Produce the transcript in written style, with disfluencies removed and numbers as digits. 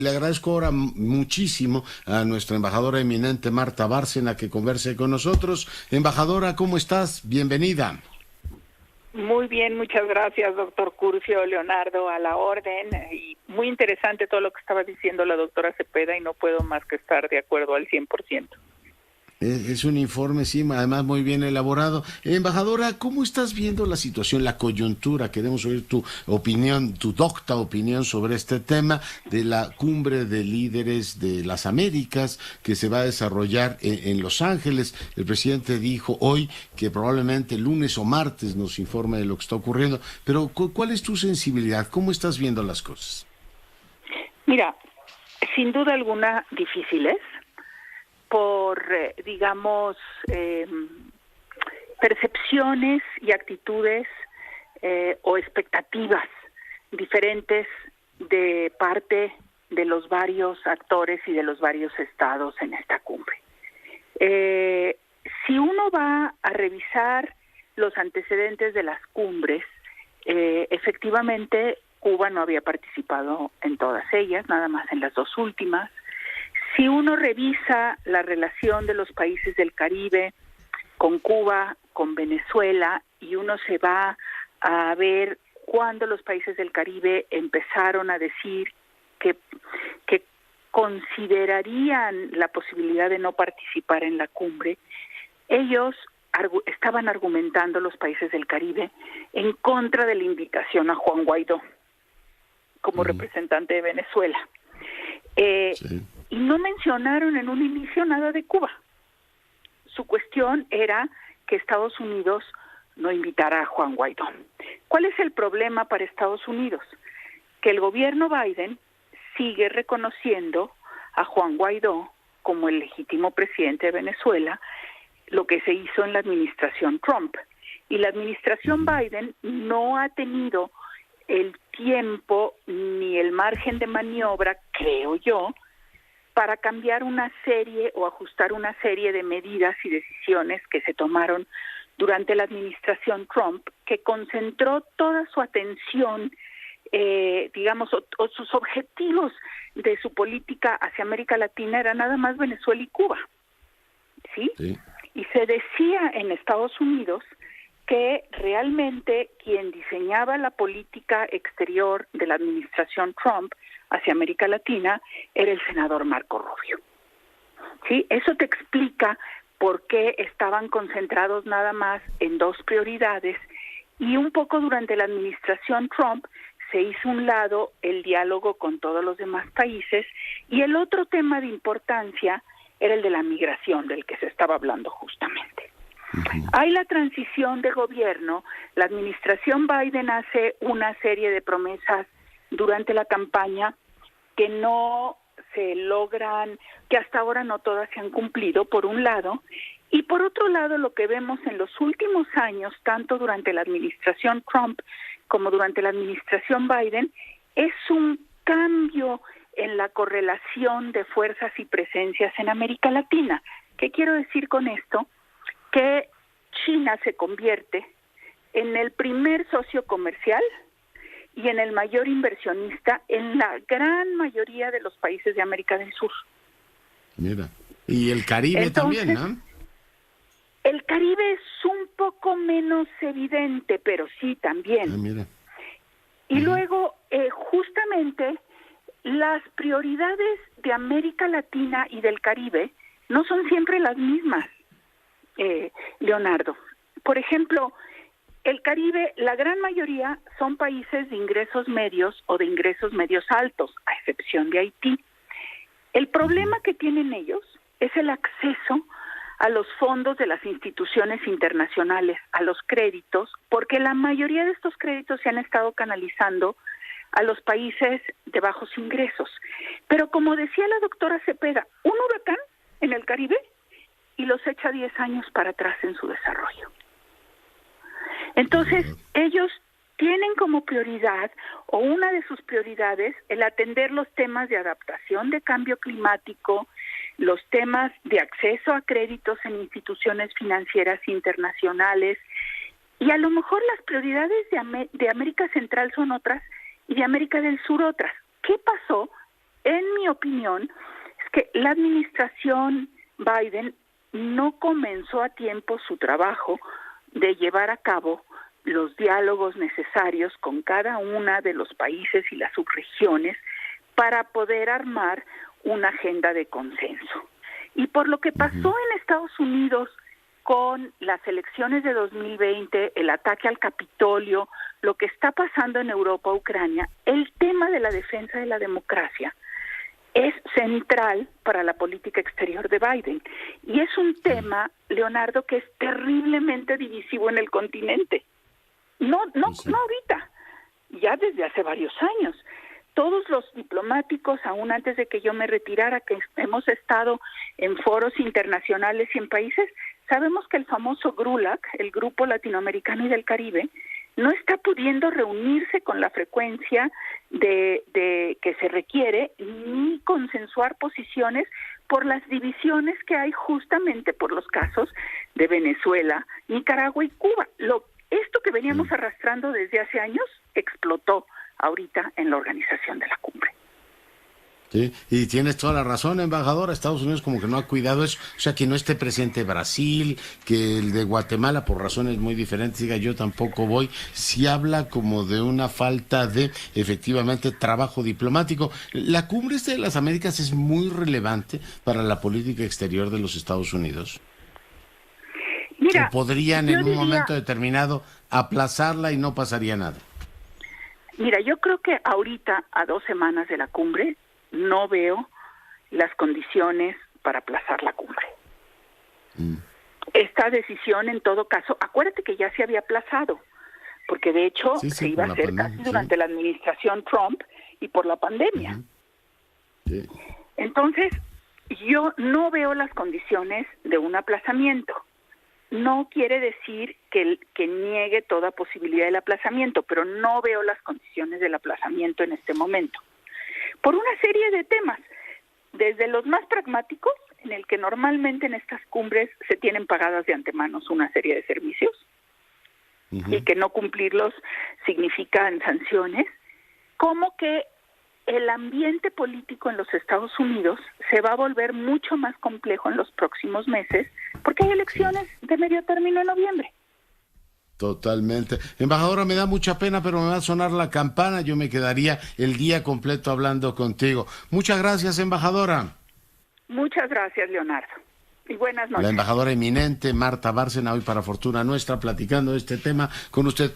Le agradezco ahora muchísimo a nuestra embajadora eminente Marta Bárcena que converse con nosotros. Embajadora, ¿cómo estás? Bienvenida. Muy bien, muchas gracias, doctor Curcio, Leonardo, a la orden. Y muy interesante todo lo que estaba diciendo la doctora Cepeda y no puedo más que estar de acuerdo al 100%. Es un informe, sí, además muy bien elaborado. Embajadora, ¿cómo estás viendo la situación, la coyuntura? Queremos oír tu opinión, tu docta opinión sobre este tema de la cumbre de líderes de las Américas que se va a desarrollar en Los Ángeles. El presidente dijo hoy que probablemente lunes o martes nos informe de lo que está ocurriendo. Pero, ¿cuál es tu sensibilidad? ¿Cómo estás viendo las cosas? Mira, sin duda alguna difíciles por, digamos, percepciones y actitudes o expectativas diferentes de parte de los varios actores y de los varios estados en esta cumbre. Si uno va a revisar los antecedentes de las cumbres, efectivamente Cuba no había participado en todas ellas, nada más en las dos últimas. Si uno revisa la relación de los países del Caribe con Cuba, con Venezuela, y uno se va a ver cuándo los países del Caribe empezaron a decir que considerarían la posibilidad de no participar en la cumbre, ellos estaban argumentando, los países del Caribe, en contra de la invitación a Juan Guaidó como representante de Venezuela. Sí. Y no mencionaron en un inicio nada de Cuba. Su cuestión era que Estados Unidos no invitara a Juan Guaidó. ¿Cuál es el problema para Estados Unidos? Que el gobierno Biden sigue reconociendo a Juan Guaidó como el legítimo presidente de Venezuela, lo que se hizo en la administración Trump. Y la administración Biden no ha tenido el tiempo ni el margen de maniobra, creo yo, para cambiar una serie o ajustar una serie de medidas y decisiones que se tomaron durante la administración Trump, que concentró toda su atención, digamos, o sus objetivos de su política hacia América Latina era nada más Venezuela y Cuba, ¿sí? Sí. Y se decía en Estados Unidos que realmente quien diseñaba la política exterior de la administración Trump hacia América Latina era el senador Marco Rubio. ¿Sí? Eso te explica por qué estaban concentrados nada más en dos prioridades y un poco durante la administración Trump se hizo un lado el diálogo con todos los demás países y el otro tema de importancia era el de la migración, del que se estaba hablando justamente. Hay la transición de gobierno, la administración Biden hace una serie de promesas durante la campaña que no se logran, que hasta ahora no todas se han cumplido, por un lado, y por otro lado lo que vemos en los últimos años, tanto durante la administración Trump como durante la administración Biden, es un cambio en la correlación de fuerzas y presencias en América Latina. ¿Qué quiero decir con esto? Que China se convierte en el primer socio comercial y en el mayor inversionista en la gran mayoría de los países de América del Sur. Mira, y el Caribe entonces, también, ¿no? El Caribe es un poco menos evidente, pero sí también. Mira. Y luego, justamente, las prioridades de América Latina y del Caribe no son siempre las mismas. Leonardo. Por ejemplo, el Caribe, la gran mayoría son países de ingresos medios o de ingresos medios altos, a excepción de Haití. El problema que tienen ellos es el acceso a los fondos de las instituciones internacionales, a los créditos, porque la mayoría de estos créditos se han estado canalizando a los países de bajos ingresos. Pero como decía la doctora Cepeda, un huracán en el Caribe y los echa 10 años para atrás en su desarrollo. Entonces, ellos tienen como prioridad, o una de sus prioridades, el atender los temas de adaptación de cambio climático, los temas de acceso a créditos en instituciones financieras internacionales, y a lo mejor las prioridades de América Central son otras, y de América del Sur otras. ¿Qué pasó en mi opinión, es que la administración Biden no comenzó a tiempo su trabajo de llevar a cabo los diálogos necesarios con cada una de los países y las subregiones para poder armar una agenda de consenso. Y por lo que pasó en Estados Unidos con las elecciones de 2020, el ataque al Capitolio, lo que está pasando en Europa, Ucrania, el tema de la defensa de la democracia es central para la política exterior de Biden. Y es un tema, Leonardo, que es terriblemente divisivo en el continente. No ahorita, ya desde hace varios años. Todos los diplomáticos, aún antes de que yo me retirara, que hemos estado en foros internacionales y en países, sabemos que el famoso GRULAC, el Grupo Latinoamericano y del Caribe, no está pudiendo reunirse con la frecuencia de que se requiere, ni consensuar posiciones por las divisiones que hay justamente por los casos de Venezuela, Nicaragua y Cuba. Esto que veníamos arrastrando desde hace años explotó ahorita en la organización de la cumbre. Sí, y tienes toda la razón, embajadora. Estados Unidos como que no ha cuidado eso, o sea, que no esté presente Brasil, que el de Guatemala por razones muy diferentes diga yo tampoco voy, sí habla como de una falta de efectivamente trabajo diplomático. La cumbre de las Américas es muy relevante para la política exterior de los Estados Unidos. Mira, que podrían en un momento determinado aplazarla y no pasaría nada. Mira, yo creo que ahorita, a 2 semanas de la cumbre, no veo las condiciones para aplazar la cumbre. Esta decisión, en todo caso, acuérdate que ya se había aplazado, porque de hecho se iba a hacer casi durante la administración Trump y por la pandemia. Entonces, yo no veo las condiciones de un aplazamiento. No quiere decir que niegue toda posibilidad del aplazamiento, pero no veo las condiciones del aplazamiento en este momento. Por una serie de temas, desde los más pragmáticos, en el que normalmente en estas cumbres se tienen pagadas de antemano una serie de servicios, y que no cumplirlos significan sanciones, como que el ambiente político en los Estados Unidos se va a volver mucho más complejo en los próximos meses, porque hay elecciones de medio término en noviembre. Totalmente. Embajadora, me da mucha pena, pero me va a sonar la campana. Yo me quedaría el día completo hablando contigo. Muchas gracias, embajadora. Muchas gracias, Leonardo. Y buenas noches. La embajadora eminente Marta Bárcena, hoy para Fortuna Nuestra, platicando de este tema con usted.